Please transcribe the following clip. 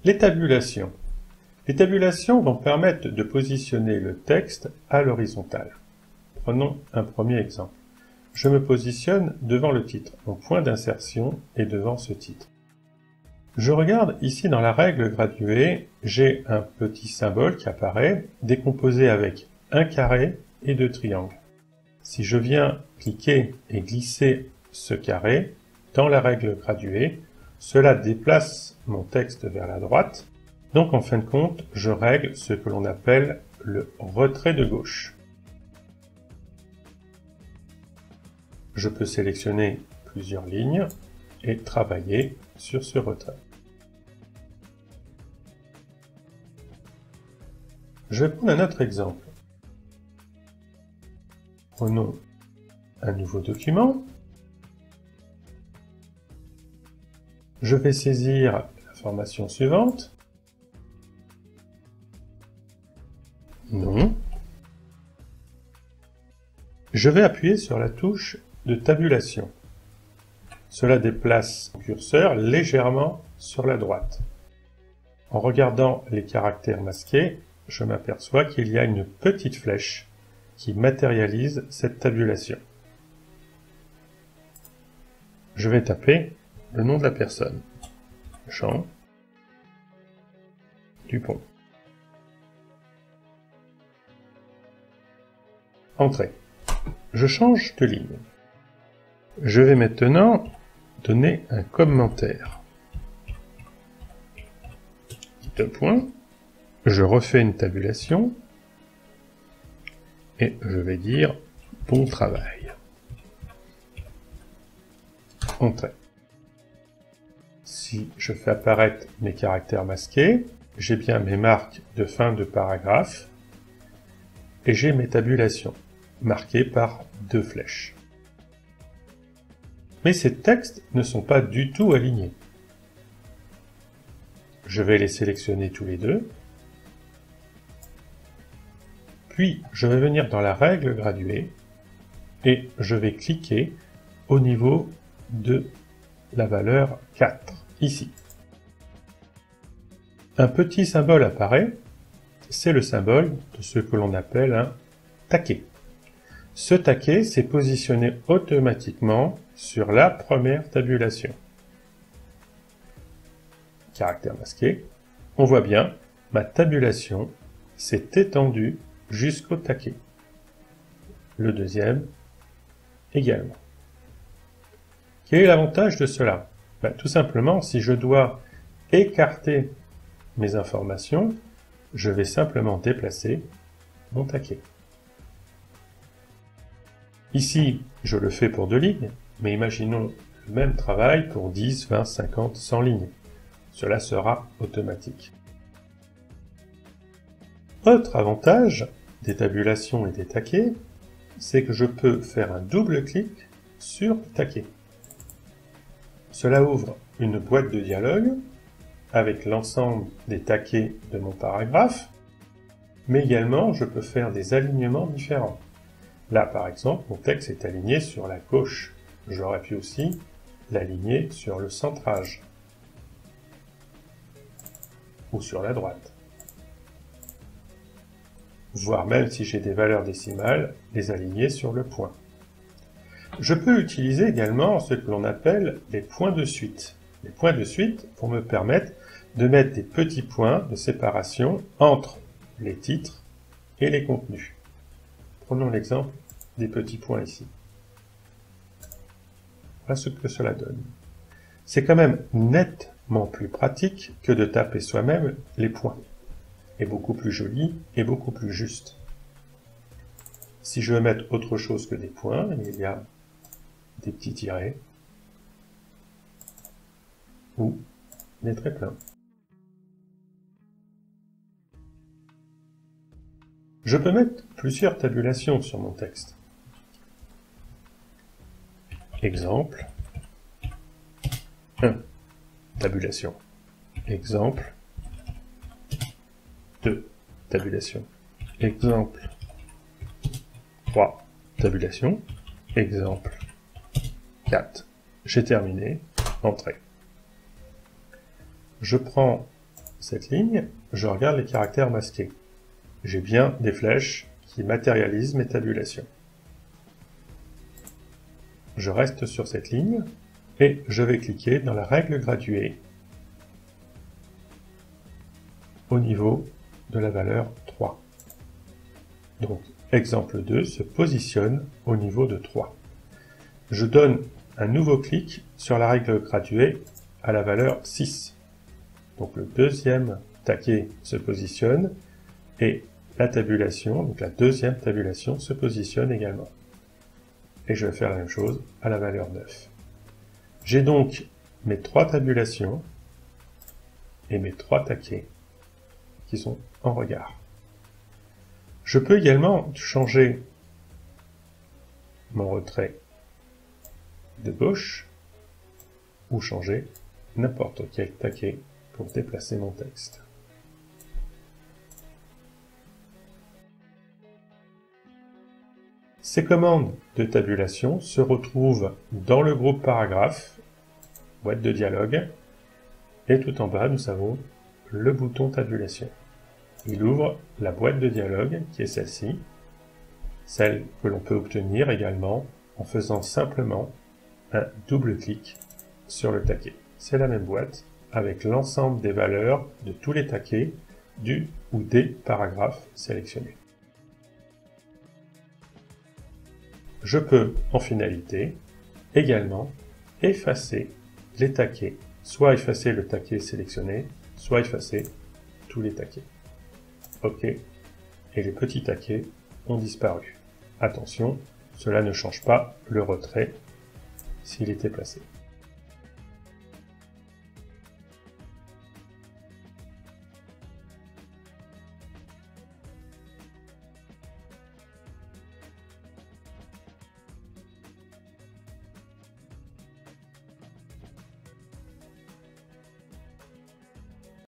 Les tabulations. Les tabulations vont permettre de positionner le texte à l'horizontale. Prenons un premier exemple. Je me positionne devant le titre. Mon point d'insertion est devant ce titre. Je regarde ici dans la règle graduée, j'ai un petit symbole qui apparaît, décomposé avec un carré et deux triangles. Si je viens cliquer et glisser ce carré dans la règle graduée, cela déplace mon texte vers la droite. Donc en fin de compte, je règle ce que l'on appelle le retrait de gauche. Je peux sélectionner plusieurs lignes et travailler sur ce retrait. Je vais prendre un autre exemple. Prenons un nouveau document. Je vais saisir l'information suivante. Non. Je vais appuyer sur la touche de tabulation. Cela déplace mon curseur légèrement sur la droite. En regardant les caractères masqués, je m'aperçois qu'il y a une petite flèche qui matérialise cette tabulation. Je vais taper le nom de la personne. Jean Dupont. Entrée. Je change de ligne. Je vais maintenant donner un commentaire. Deux points. Je refais une tabulation et je vais dire bon travail. Entrée. Si je fais apparaître mes caractères masqués, j'ai bien mes marques de fin de paragraphe et j'ai mes tabulations marquées par deux flèches. Mais ces textes ne sont pas du tout alignés. Je vais les sélectionner tous les deux. Puis, je vais venir dans la règle graduée et je vais cliquer au niveau de la valeur 4, ici. Un petit symbole apparaît, c'est le symbole de ce que l'on appelle un taquet. Ce taquet s'est positionné automatiquement sur la première tabulation. Caractère masqué, on voit bien, ma tabulation s'est étendue jusqu'au taquet. Le deuxième également. Quel est l'avantage de cela? Tout simplement, si je dois écarter mes informations, je vais simplement déplacer mon taquet. Ici, je le fais pour 2 lignes, mais imaginons le même travail pour 10, 20, 50, 100 lignes. Cela sera automatique. Autre avantage des tabulations et des taquets, c'est que je peux faire un double clic sur le taquet. Cela ouvre une boîte de dialogue avec l'ensemble des taquets de mon paragraphe, mais également je peux faire des alignements différents. Là, par exemple, mon texte est aligné sur la gauche. J'aurais pu aussi l'aligner sur le centrage ou sur la droite. Voire même si j'ai des valeurs décimales, les aligner sur le point. Je peux utiliser également ce que l'on appelle les points de suite. Les points de suite vont me permettre de mettre des petits points de séparation entre les titres et les contenus. Prenons l'exemple des petits points ici. Voilà ce que cela donne. C'est quand même nettement plus pratique que de taper soi-même les points. Et beaucoup plus joli et beaucoup plus juste. Si je veux mettre autre chose que des points, il y a des petits tirets ou des traits pleins. Je peux mettre plusieurs tabulations sur mon texte. Exemple 1. Tabulation. Exemple 2. Tabulation. Exemple 3. Tabulation. Exemple 4. J'ai terminé. Entrée. Je prends cette ligne, je regarde les caractères masqués. J'ai bien des flèches qui matérialisent mes tabulations. Je reste sur cette ligne et je vais cliquer dans la règle graduée au niveau de la valeur 3. Donc, exemple 2 se positionne au niveau de 3. Je donne un nouveau clic sur la règle graduée à la valeur 6. Donc le deuxième taquet se positionne et la tabulation, donc la deuxième tabulation se positionne également. Et je vais faire la même chose à la valeur 9. J'ai donc mes 3 tabulations et mes 3 taquets qui sont en regard. Je peux également changer mon retrait de gauche ou changer n'importe quel taquet pour déplacer mon texte. Ces commandes de tabulation se retrouvent dans le groupe paragraphe, boîte de dialogue, et tout en bas nous avons le bouton tabulation. Il ouvre la boîte de dialogue qui est celle-ci, celle que l'on peut obtenir également en faisant simplement un double clic sur le taquet. C'est la même boîte avec l'ensemble des valeurs de tous les taquets du ou des paragraphes sélectionnés. Je peux, en finalité, également effacer les taquets, soit effacer le taquet sélectionné, soit effacer tous les taquets. OK, et les petits taquets ont disparu. Attention, cela ne change pas le retrait s'il était placé.